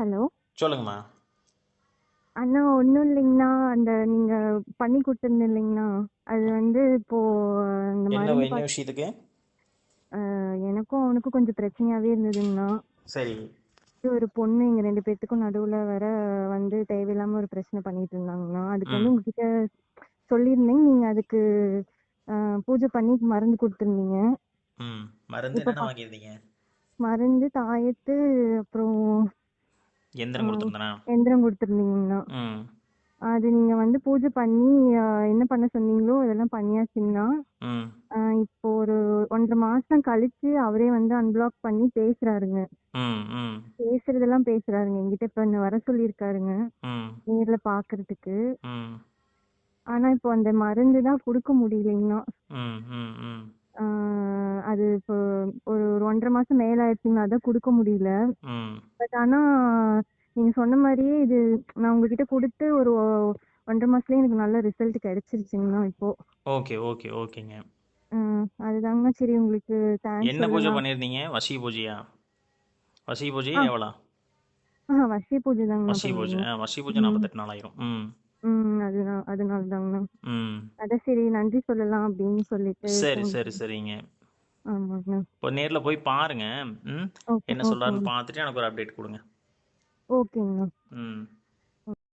Hello. சொல்லுங்கம்மா. அண்ணா ஒன்றும் இல்லைங்கண்ணா, அந்த நீங்கள் பண்ணி கொடுத்துருந்தீங்க இல்லைங்கண்ணா, அது வந்து இப்போது இந்த என்ன மருந்து என்ன விஷயத்துக்கு? எனக்கும் அவனுக்கும் கொஞ்சம் பிரச்சனையாகவே இருந்ததுங்கண்ணா. சரி. ஒரு பொண்ணு எங்கள் 2 பேர்த்துக்கும் நடுவில் வர வந்து தேவையில்லாமல் ஒரு பிரச்சனை பண்ணிட்டு இருந்தாங்கண்ணா. அதுக்கு ம் வந்து உங்ககிட்ட சொல்லியிருந்தேங்க, நீங்கள் அதுக்கு பூஜை பண்ணி மருந்து கொடுத்துருந்தீங்க. ம் மருந்து இப்போ என்னென்ன வாங்கியிருந்தீங்க? மருந்து தாயத்து, அப்புறம் எந்திரம் கொடுத்துருந்தனா? எந்திரம் கொடுத்துருந்தீங்கண்ணா. ம் அது நீங்க வந்து பூஜை பண்ணி என்ன பண்ண சொன்னீங்களோ அதெல்லாம் பண்ணியாச்சுங்கண்ணா. ம் இப்போ ஒரு 1½ மாசம் கழிச்சு அவரே வந்து அன்பிளாக் பண்ணி பேசுறாருங்க. ம் ம் பேசுறதெல்லாம் பேசுறாருங்க. என்கிட்ட இப்ப என்ன வர சொல்லியிருக்காருங்க, ம் நேர்ல பாக்குறதுக்கு. ம் ஆனா இப்போ அந்த மருந்து தான் குடுக்க முடியலைங்கண்ணா. ம் ம் ம் அது இப்போ ஒரு ஒரு 1½ மாசம் மேல ஆயிடுச்சுங்கண்ணா. அதான் குடுக்க முடியல. ம் பட் ஆனா நீங்க சொன்ன மாதிரியே இது நான் உங்ககிட்ட கொடுத்து ஒரு 1½ மாசத்துலயே எனக்கு நல்ல ரிசல்ட் கிடைச்சிருச்சுங்கண்ணா இப்போ. ஓகே ஓகே ஓகேங்க. அதுதாங்க சரி உங்களுக்கு தேங்க்ஸ் என்ன பூஜை சொல்லலாம். பண்ணியிருந்தீங்க? வசி பூஜையா? வசி பூஜையா ஆ எவ்வளோ? வசிய பூஜை தாங்கண்ணா வசி பூஜை பண்ணிருந்தோம். வசி பூஜை ம் 48 நாள் ஆயிரும். ம் அதனால தாங்கண்ணா. ம் அதான் சரி நன்றி சொல்லலாம் அப்படின்னு சொல்லிட்டு சரி ஃபோன் சரி பண்ணேன். சரிங்க. ஆமாங்கண்ணா. இப்போ நேரில் போய் பாருங்க. ம் ஓகே என்ன சொல்கிறாருன்னு ஓகேங்க. பார்த்துட்டு எனக்கு ஒரு அப்டேட் கொடுங்க. ஓகேங்கண்ணா. ம்